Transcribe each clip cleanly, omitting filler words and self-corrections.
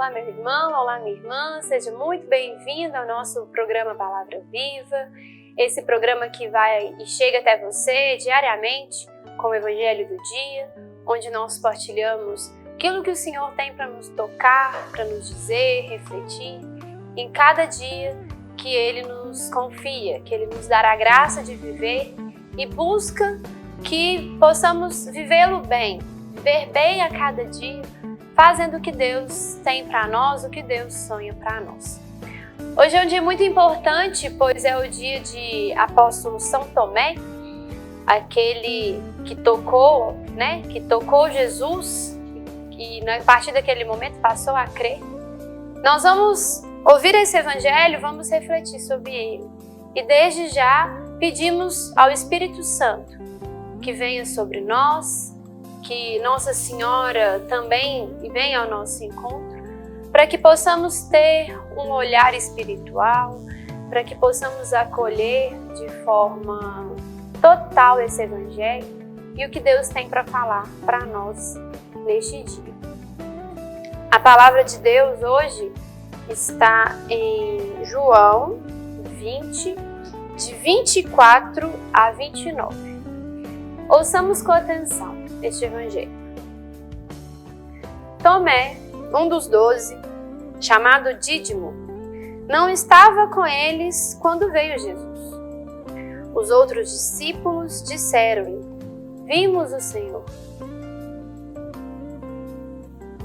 Olá, meu irmão, olá, minha irmã, seja muito bem-vindo ao nosso programa Palavra Viva, esse programa que vai e chega até você diariamente com o Evangelho do dia, onde nós partilhamos aquilo que o Senhor tem para nos tocar, para nos dizer, refletir, em cada dia que Ele nos confia, que Ele nos dará a graça de viver e busca que possamos vivê-lo bem, viver bem a cada dia, fazendo o que Deus tem para nós, o que Deus sonha para nós. Hoje é um dia muito importante, pois é o dia de apóstolo São Tomé, aquele que tocou Jesus e a partir daquele momento passou a crer. Nós vamos ouvir esse evangelho, vamos refletir sobre ele. E desde já pedimos ao Espírito Santo que venha sobre nós, que Nossa Senhora também venha ao nosso encontro, para que possamos ter um olhar espiritual, para que possamos acolher de forma total esse Evangelho e o que Deus tem para falar para nós neste dia. A palavra de Deus hoje está em João 20, de 24 a 29. Ouçamos com atenção este Evangelho. Tomé, um dos 12, chamado Dídimo, não estava com eles quando veio Jesus. Os outros discípulos disseram-lhe: "Vimos o Senhor."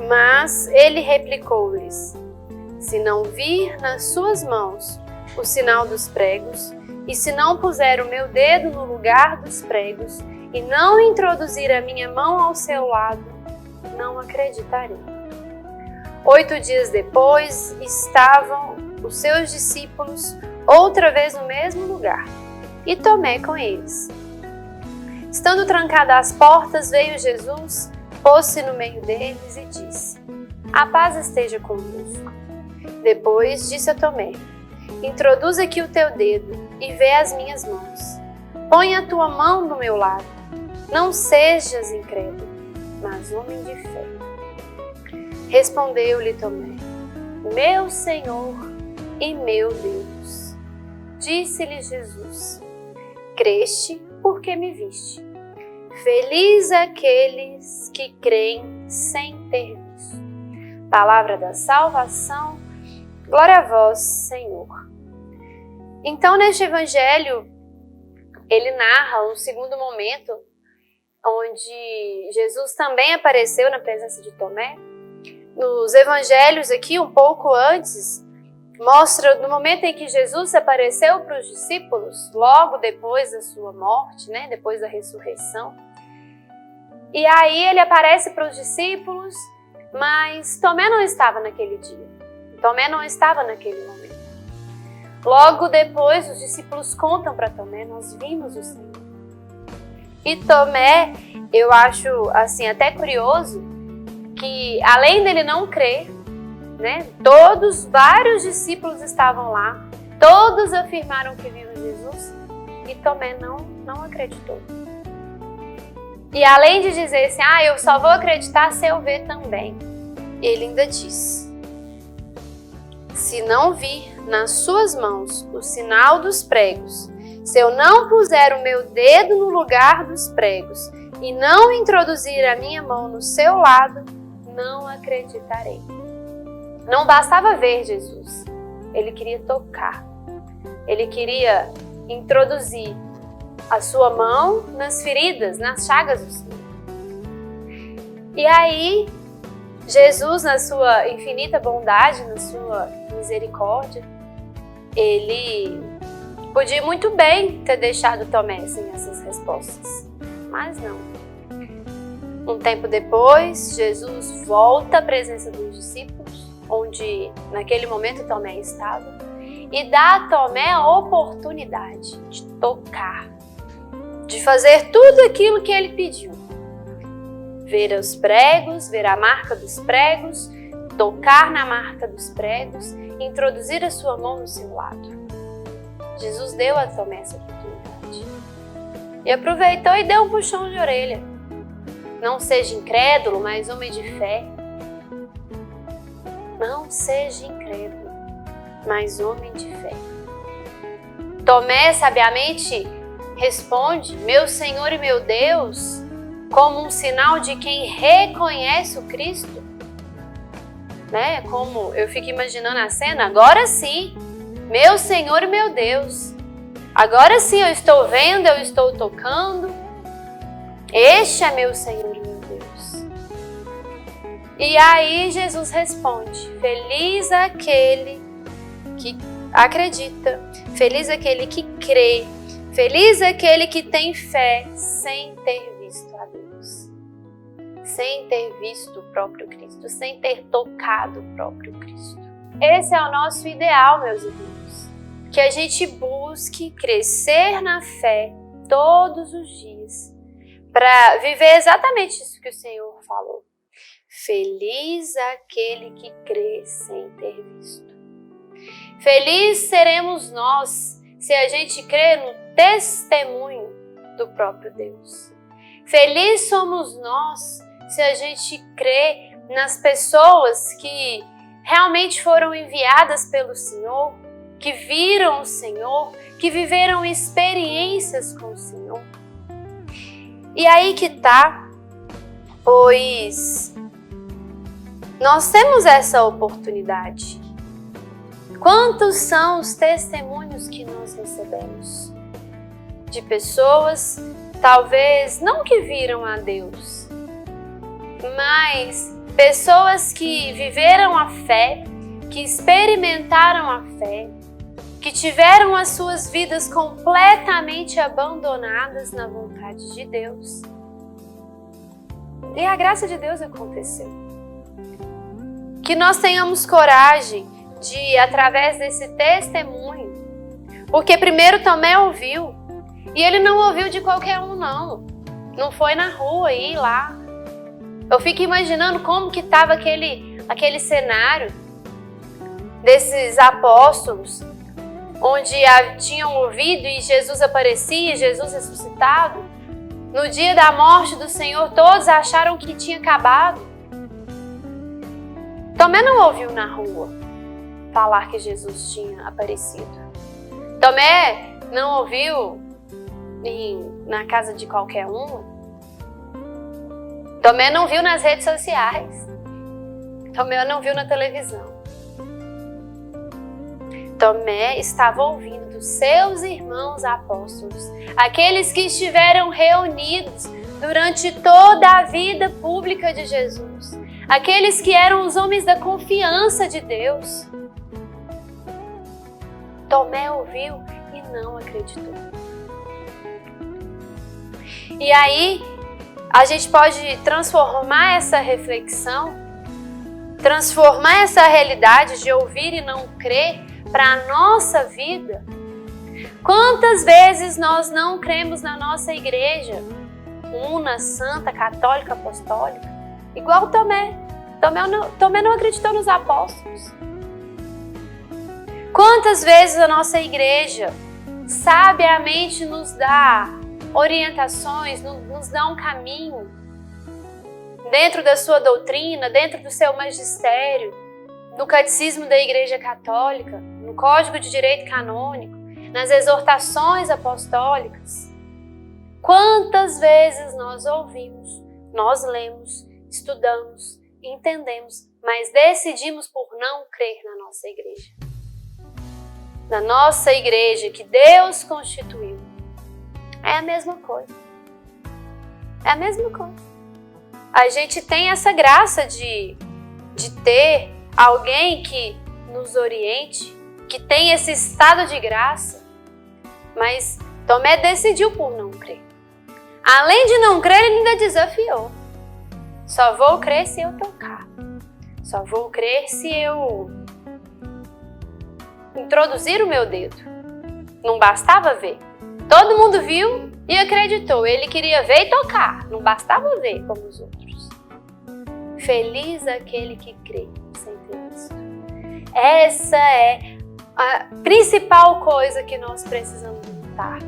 Mas ele replicou-lhes: "Se não vir nas suas mãos o sinal dos pregos, e se não puser o meu dedo no lugar dos pregos, e não introduzir a minha mão ao seu lado, não acreditarei." 8 dias depois, estavam os seus discípulos outra vez no mesmo lugar, e Tomé com eles. Estando trancadas as portas, veio Jesus, pôs-se no meio deles e disse: "A paz esteja convosco." Depois disse a Tomé: "Introduz aqui o teu dedo e vê as minhas mãos. Põe a tua mão do meu lado. Não sejas incrédulo, mas homem de fé." Respondeu-lhe Tomé: "Meu Senhor e meu Deus." Disse-lhe Jesus: "Creste porque me viste. Feliz aqueles que creem sem ter visto." Palavra da salvação, glória a vós, Senhor. Então, neste evangelho, ele narra um segundo momento onde Jesus também apareceu na presença de Tomé. Nos evangelhos aqui, um pouco antes, mostra no momento em que Jesus apareceu para os discípulos, logo depois da sua morte, depois da ressurreição. E aí ele aparece para os discípulos, mas Tomé não estava naquele dia. Tomé não estava naquele momento. Logo depois, os discípulos contam para Tomé: "Nós vimos o Senhor." E Tomé, eu acho assim até curioso que, além dele não crer, vários discípulos estavam lá, todos afirmaram que viram Jesus, e Tomé não acreditou. E além de dizer assim: "Eu só vou acreditar se eu ver também", ele ainda diz: "Se não vir nas suas mãos o sinal dos pregos, se eu não puser o meu dedo no lugar dos pregos e não introduzir a minha mão no seu lado, não acreditarei." Não bastava ver Jesus, ele queria tocar. Ele queria introduzir a sua mão nas feridas, nas chagas do Senhor. E aí, Jesus, na sua infinita bondade, na sua misericórdia, ele podia muito bem ter deixado Tomé sem essas respostas, mas não. Um tempo depois, Jesus volta à presença dos discípulos, onde naquele momento Tomé estava, e dá a Tomé a oportunidade de tocar, de fazer tudo aquilo que ele pediu. Ver os pregos, ver a marca dos pregos, tocar na marca dos pregos, introduzir a sua mão no seu lado. Jesus deu a Tomé essa oportunidade. E aproveitou e deu um puxão de orelha. Não seja incrédulo, mas homem de fé. Não seja incrédulo, mas homem de fé. Tomé sabiamente responde: meu Senhor e meu Deus, como um sinal de quem reconhece o Cristo. Né? Como eu fico imaginando a cena, agora sim, meu Senhor e meu Deus. Agora sim eu estou vendo, eu estou tocando. Este é meu Senhor e meu Deus. E aí Jesus responde: feliz aquele que acredita, feliz aquele que crê, feliz aquele que tem fé sem ter visto a Deus, sem ter visto o próprio Cristo, sem ter tocado o próprio Cristo. Esse é o nosso ideal, meus irmãos, que a gente busque crescer na fé todos os dias, para viver exatamente isso que o Senhor falou. Feliz aquele que crê sem ter visto. Feliz seremos nós se a gente crê no testemunho do próprio Deus. Feliz somos nós se a gente crê nas pessoas que realmente foram enviadas pelo Senhor, que viram o Senhor, que viveram experiências com o Senhor. E aí que tá, pois nós temos essa oportunidade. Quantos são os testemunhos que nós recebemos? De pessoas, talvez não que viram a Deus, mas pessoas que viveram a fé, que experimentaram a fé, que tiveram as suas vidas completamente abandonadas na vontade de Deus. E a graça de Deus aconteceu. Que nós tenhamos coragem de, através desse testemunho, porque primeiro Tomé ouviu, e ele não ouviu de qualquer um não, não foi na rua aí lá. Eu fico imaginando como que estava aquele cenário desses apóstolos, onde tinham ouvido e Jesus aparecia, Jesus ressuscitado. No dia da morte do Senhor, todos acharam que tinha acabado. Tomé não ouviu na rua falar que Jesus tinha aparecido. Tomé não ouviu na casa de qualquer um. Tomé não viu nas redes sociais. Tomé não viu na televisão. Tomé estava ouvindo dos seus irmãos apóstolos, aqueles que estiveram reunidos durante toda a vida pública de Jesus, aqueles que eram os homens da confiança de Deus. Tomé ouviu e não acreditou. E aí, a gente pode transformar essa reflexão, transformar essa realidade de ouvir e não crer para a nossa vida. Quantas vezes nós não cremos na nossa igreja, una, santa, católica, apostólica, igual Tomé. Tomé não acreditou nos apóstolos. Quantas vezes a nossa igreja sabiamente nos dá orientações, nos dá um caminho dentro da sua doutrina, dentro do seu magistério, no catecismo da Igreja Católica, no Código de Direito Canônico, nas exortações apostólicas. Quantas vezes nós ouvimos, nós lemos, estudamos, entendemos, mas decidimos por não crer na nossa igreja. Na nossa igreja que Deus constituiu. É a mesma coisa. É a mesma coisa. A gente tem essa graça de ter alguém que nos oriente, que tem esse estado de graça, mas Tomé decidiu por não crer. Além de não crer, ele ainda desafiou. Só vou crer se eu tocar. Só vou crer se eu introduzir o meu dedo. Não bastava ver. Todo mundo viu e acreditou. Ele queria ver e tocar. Não bastava ver como os outros. Feliz aquele que crê sem ter visto. Essa é a principal coisa que nós precisamos lutar.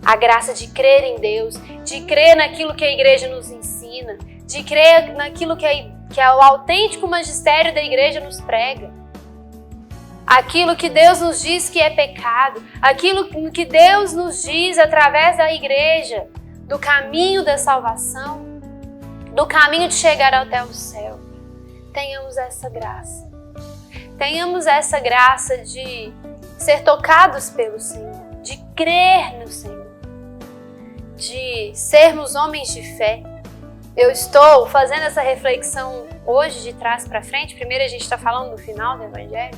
A graça de crer em Deus, de crer naquilo que a igreja nos ensina, de crer naquilo que que é o autêntico magistério da igreja nos prega. Aquilo que Deus nos diz que é pecado, aquilo que Deus nos diz através da igreja, do caminho da salvação, do caminho de chegar até o céu. Tenhamos essa graça. Tenhamos essa graça de ser tocados pelo Senhor, de crer no Senhor, de sermos homens de fé. Eu estou fazendo essa reflexão hoje de trás para frente. Primeiro a gente está falando no final do Evangelho,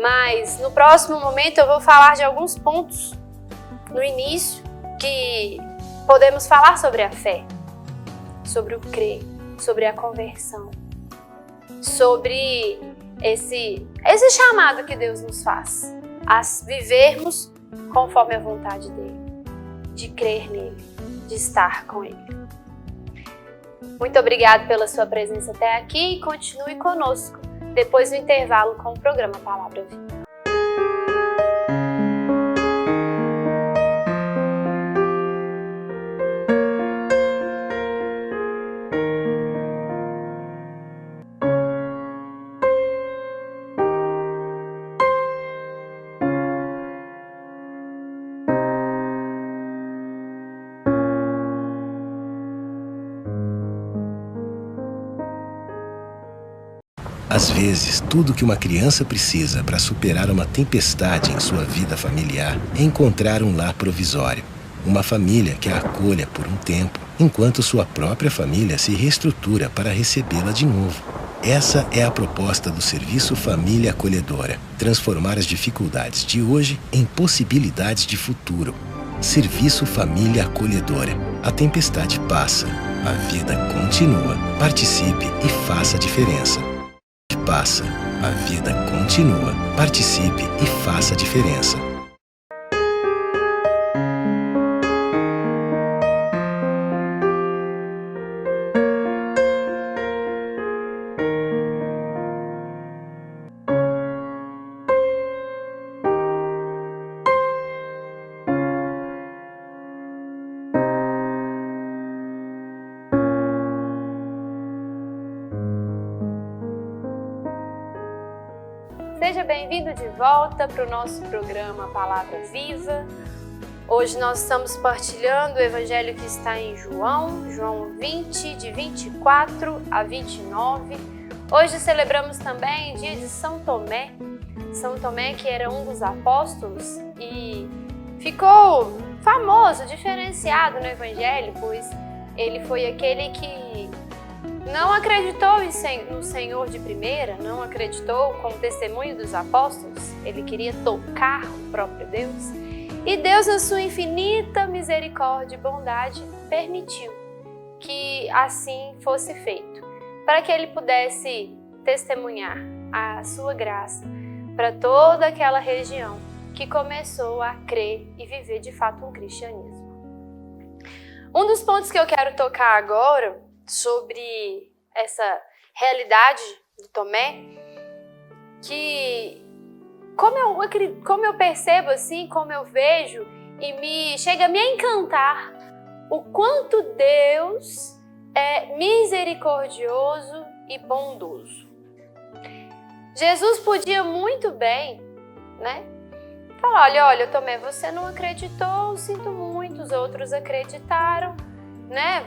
mas no próximo momento eu vou falar de alguns pontos no início que podemos falar sobre a fé, sobre o crer, sobre a conversão, sobre esse chamado que Deus nos faz a vivermos conforme a vontade dele, de crer nele, de estar com ele. Muito obrigado pela sua presença até aqui e continue conosco depois do intervalo com o programa Palavra Viva. Às vezes, tudo que uma criança precisa para superar uma tempestade em sua vida familiar é encontrar um lar provisório. Uma família que a acolha por um tempo, enquanto sua própria família se reestrutura para recebê-la de novo. Essa é a proposta do Serviço Família Acolhedora: transformar as dificuldades de hoje em possibilidades de futuro. Serviço Família Acolhedora. A tempestade passa, a vida continua. Participe e faça a diferença. Passa, a vida continua. Participe e faça a diferença. Seja bem-vindo de volta para o nosso programa Palavra Viva. Hoje nós estamos partilhando o Evangelho que está em João 20, de 24 a 29. Hoje celebramos também o dia de São Tomé. São Tomé, que era um dos apóstolos e ficou famoso, diferenciado no Evangelho, pois ele foi aquele que não acreditou no Senhor de primeira, não acreditou com o testemunho dos apóstolos. Ele queria tocar o próprio Deus. E Deus, na sua infinita misericórdia e bondade, permitiu que assim fosse feito, para que ele pudesse testemunhar a sua graça para toda aquela região que começou a crer e viver de fato um cristianismo. Um dos pontos que eu quero tocar agora sobre essa realidade do Tomé, que como eu percebo assim, como eu vejo e chega a me encantar o quanto Deus é misericordioso e bondoso. Jesus podia muito bem, falar, olha, Tomé, você não acreditou, sinto muito, os outros acreditaram,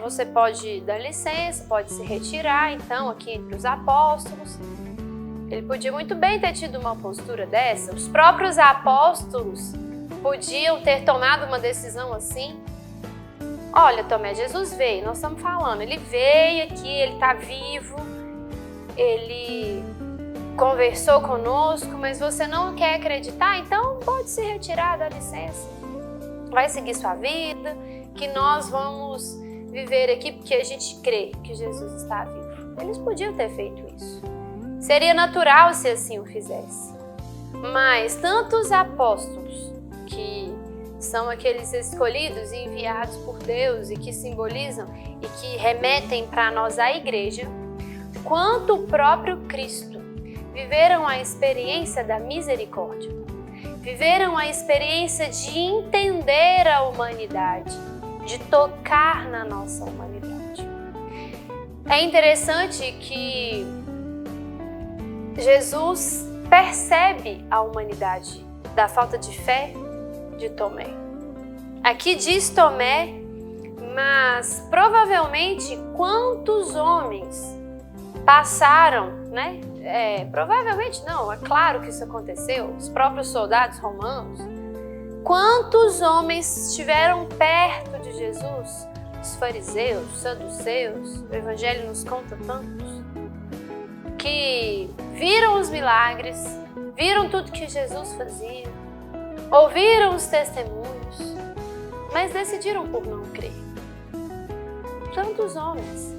Você pode dar licença, pode se retirar, então, aqui entre os apóstolos. Ele podia muito bem ter tido uma postura dessa. Os próprios apóstolos podiam ter tomado uma decisão assim. Olha, Tomé, Jesus veio, nós estamos falando, ele veio aqui, ele está vivo, ele conversou conosco, mas você não quer acreditar, então pode se retirar, dá licença. Vai seguir sua vida, que nós vamos viver aqui porque a gente crê que Jesus está vivo. Eles podiam ter feito isso. Seria natural se assim o fizesse. Mas tanto os apóstolos, que são aqueles escolhidos e enviados por Deus e que simbolizam e que remetem para nós a igreja, quanto o próprio Cristo viveram a experiência da misericórdia. Viveram a experiência de entender a humanidade, de tocar na nossa humanidade. É interessante que Jesus percebe a humanidade da falta de fé de Tomé. Aqui diz Tomé, mas provavelmente quantos homens passaram, né? Provavelmente não, é claro que isso aconteceu, os próprios soldados romanos. Quantos homens estiveram perto de Jesus? Os fariseus, os saduceus, o Evangelho nos conta tantos, que viram os milagres, viram tudo que Jesus fazia, ouviram os testemunhos, mas decidiram por não crer. Tantos homens.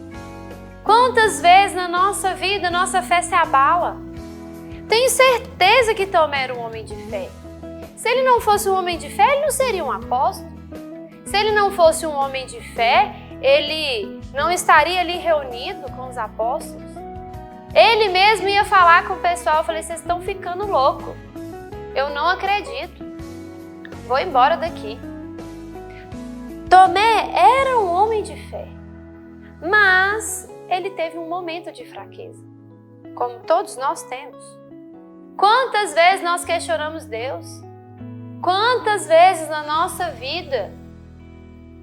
Quantas vezes na nossa vida nossa fé se abala? Tenho certeza que Tomé era um homem de fé. Se ele não fosse um homem de fé, ele não seria um apóstolo. Se ele não fosse um homem de fé, ele não estaria ali reunido com os apóstolos. Ele mesmo ia falar com o pessoal, eu falei, vocês estão ficando loucos. Eu não acredito. Vou embora daqui. Tomé era um homem de fé, mas ele teve um momento de fraqueza, como todos nós temos. Quantas vezes nós questionamos Deus? Quantas vezes na nossa vida,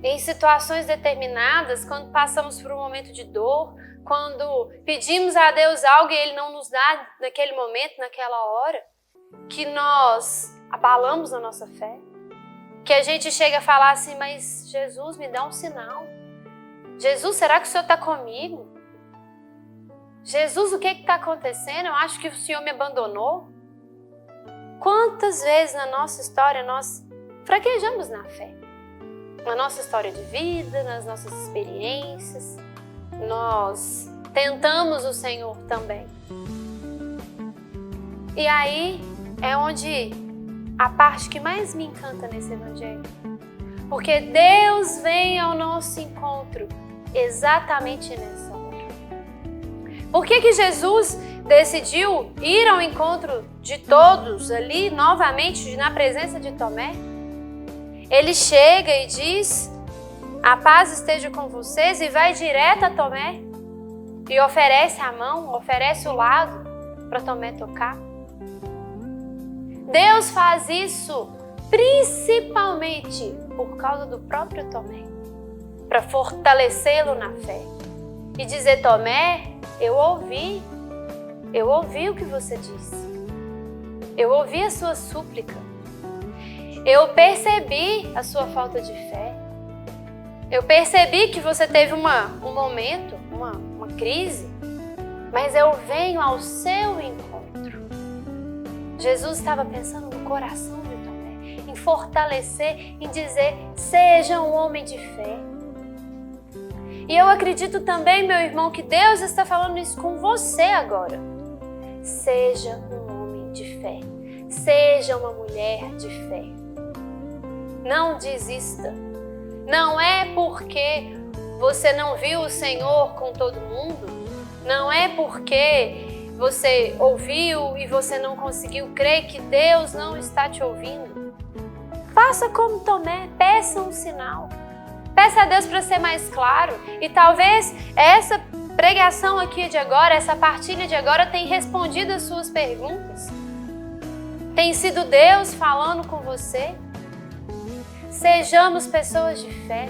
em situações determinadas, quando passamos por um momento de dor, quando pedimos a Deus algo e Ele não nos dá naquele momento, naquela hora, que nós abalamos a nossa fé, que a gente chega a falar assim, mas Jesus, me dá um sinal. Jesus, será que o Senhor está comigo? Jesus, o que está acontecendo? Eu acho que o Senhor me abandonou. Quantas vezes na nossa história nós fraquejamos na fé? Na nossa história de vida, nas nossas experiências, nós tentamos o Senhor também. E aí é onde a parte que mais me encanta nesse Evangelho. Porque Deus vem ao nosso encontro exatamente nessa hora. Por que Jesus decidiu ir ao encontro de todos ali novamente na presença de Tomé? Ele chega e diz, a paz esteja com vocês, e vai direto a Tomé e oferece a mão, oferece o lado para Tomé tocar. Deus faz isso principalmente por causa do próprio Tomé, para fortalecê-lo na fé e dizer, Tomé, eu ouvi o que você disse, eu ouvi a sua súplica, eu percebi a sua falta de fé, eu percebi que você teve um momento, uma crise, mas eu venho ao seu encontro. Jesus estava pensando no coração de Tomé, em fortalecer, em dizer, seja um homem de fé. E eu acredito também, meu irmão, que Deus está falando isso com você agora. Seja um homem de fé, seja uma mulher de fé. Não desista. Não é porque você não viu o Senhor com todo mundo, não é porque você ouviu e você não conseguiu crer que Deus não está te ouvindo. Faça como Tomé, peça um sinal. Peça a Deus para ser mais claro. E talvez essa pregação aqui de agora, essa partilha de agora tenha respondido as suas perguntas. Tem sido Deus falando com você. Sejamos pessoas de fé.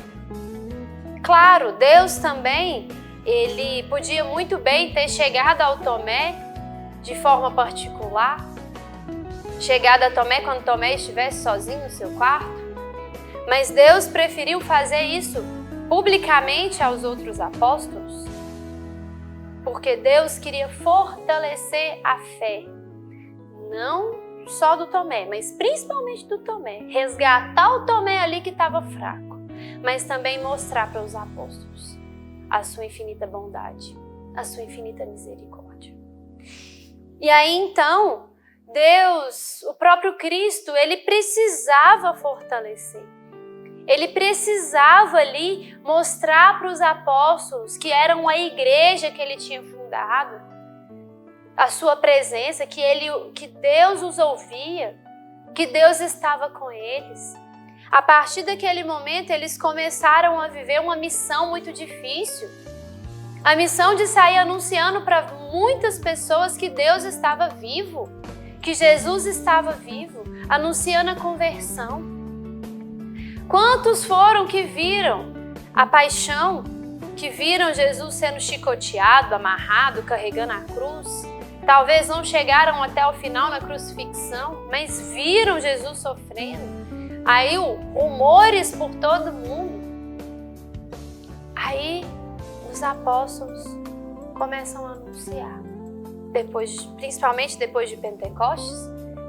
Claro, Deus também, Ele podia muito bem ter chegado ao Tomé de forma particular. Chegado a Tomé quando Tomé estivesse sozinho no seu quarto. Mas Deus preferiu fazer isso publicamente aos outros apóstolos, porque Deus queria fortalecer a fé, não só do Tomé, mas principalmente do Tomé, resgatar o Tomé ali que estava fraco, mas também mostrar para os apóstolos a sua infinita bondade, a sua infinita misericórdia. E aí então, Deus, o próprio Cristo, Ele precisava fortalecer. Ele precisava ali mostrar para os apóstolos que eram a igreja que ele tinha fundado, a sua presença, que Deus os ouvia, que Deus estava com eles. A partir daquele momento, eles começaram a viver uma missão muito difícil. A missão de sair anunciando para muitas pessoas que Deus estava vivo, que Jesus estava vivo, anunciando a conversão. Quantos foram que viram a paixão, que viram Jesus sendo chicoteado, amarrado, carregando a cruz? Talvez não chegaram até o final na crucifixão, mas viram Jesus sofrendo. Aí humores por todo mundo. Aí os apóstolos começam a anunciar, principalmente depois de Pentecostes,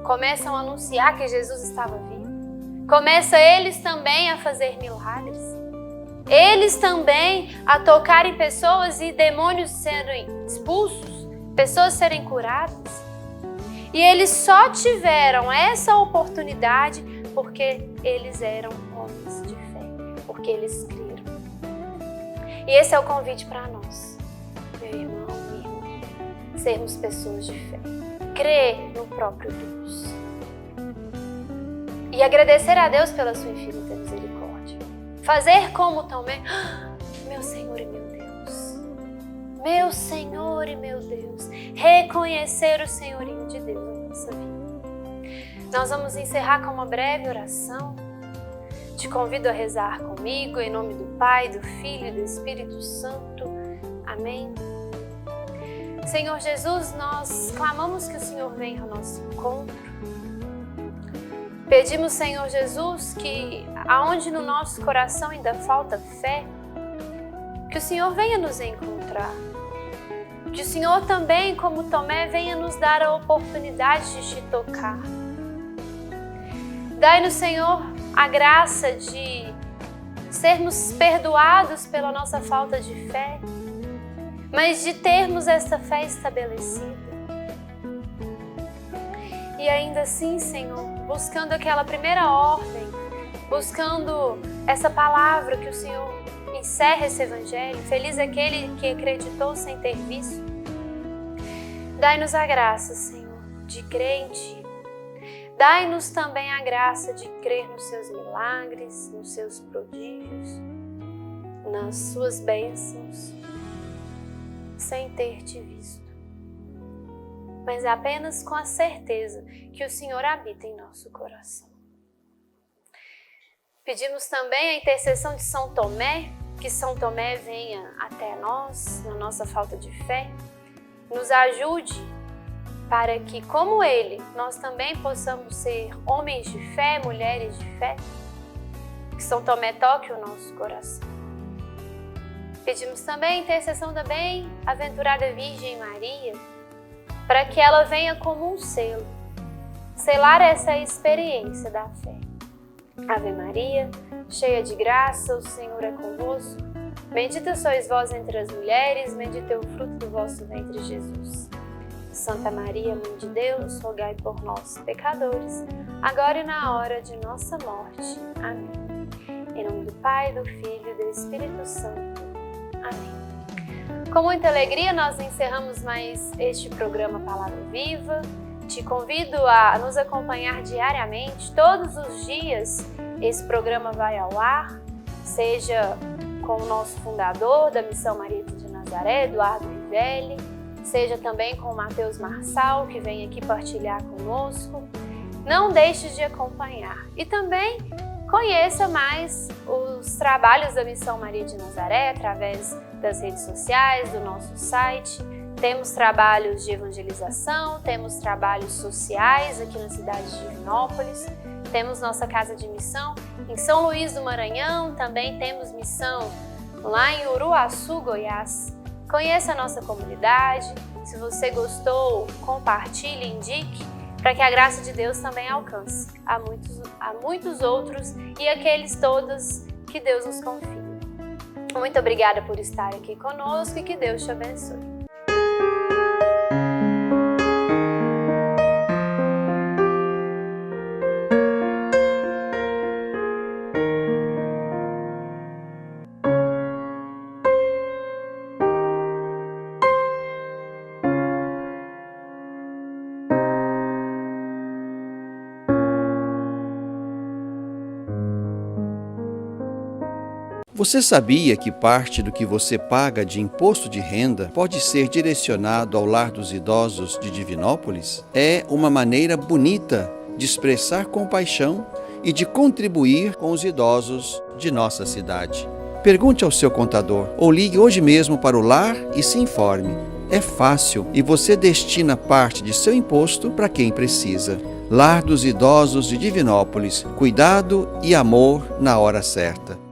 começam a anunciar que Jesus estava vivo. Começa eles também a fazer milagres. Eles também a tocar em pessoas e demônios serem expulsos, pessoas serem curadas. E eles só tiveram essa oportunidade porque eles eram homens de fé, porque eles creram. E esse é o convite para nós, meu irmão, minha irmã, sermos pessoas de fé, crer no próprio Deus e agradecer a Deus pela sua infinita misericórdia. Fazer como Tomé, meu Senhor e meu Deus, meu Senhor e meu Deus, reconhecer o senhorio de Deus na nossa vida. Nós vamos encerrar com uma breve oração. Te convido a rezar comigo, em nome do Pai, do Filho e do Espírito Santo. Amém. Senhor Jesus, nós clamamos que o Senhor venha ao nosso encontro. Pedimos, Senhor Jesus, que aonde no nosso coração ainda falta fé, que o Senhor venha nos encontrar. Que o Senhor também, como Tomé, venha nos dar a oportunidade de te tocar. Dai-nos, Senhor, a graça de sermos perdoados pela nossa falta de fé, mas de termos esta fé estabelecida. E ainda assim, Senhor, buscando aquela primeira ordem, buscando essa palavra que o Senhor encerra esse evangelho, feliz é aquele que acreditou sem ter visto. Dai-nos a graça, Senhor, de crer em Ti. Dai-nos também a graça de crer nos Seus milagres, nos Seus prodígios, nas Suas bênçãos, sem ter Te visto, mas apenas com a certeza que o Senhor habita em nosso coração. Pedimos também a intercessão de São Tomé, que São Tomé venha até nós, na nossa falta de fé, nos ajude para que, como ele, nós também possamos ser homens de fé, mulheres de fé, que São Tomé toque o nosso coração. Pedimos também a intercessão da bem-aventurada Virgem Maria, para que ela venha como um selo, selar essa experiência da fé. Ave Maria, cheia de graça, o Senhor é convosco. Bendita sois vós entre as mulheres, bendito é o fruto do vosso ventre, Jesus. Santa Maria, Mãe de Deus, rogai por nós, pecadores, agora e na hora de nossa morte. Amém. Em nome do Pai, do Filho e do Espírito Santo. Amém. Com muita alegria, nós encerramos mais este programa Palavra Viva. Te convido a nos acompanhar diariamente, todos os dias esse programa vai ao ar, seja com o nosso fundador da Missão Maria de Nazaré, Eduardo Rivelli, seja também com o Mateus Marçal, que vem aqui partilhar conosco. Não deixe de acompanhar e também conheça mais os trabalhos da Missão Maria de Nazaré através das redes sociais, do nosso site. Temos trabalhos de evangelização, temos trabalhos sociais aqui na cidade de Divinópolis, temos nossa casa de missão em São Luís do Maranhão, também temos missão lá em Uruaçu, Goiás. Conheça a nossa comunidade, se você gostou, compartilhe, indique, para que a graça de Deus também alcance a muitos outros e aqueles todos que Deus nos confia. Muito obrigada por estar aqui conosco e que Deus te abençoe. Você sabia que parte do que você paga de imposto de renda pode ser direcionado ao Lar dos Idosos de Divinópolis? É uma maneira bonita de expressar compaixão e de contribuir com os idosos de nossa cidade. Pergunte ao seu contador ou ligue hoje mesmo para o lar e se informe. É fácil e você destina parte de seu imposto para quem precisa. Lar dos Idosos de Divinópolis. Cuidado e amor na hora certa.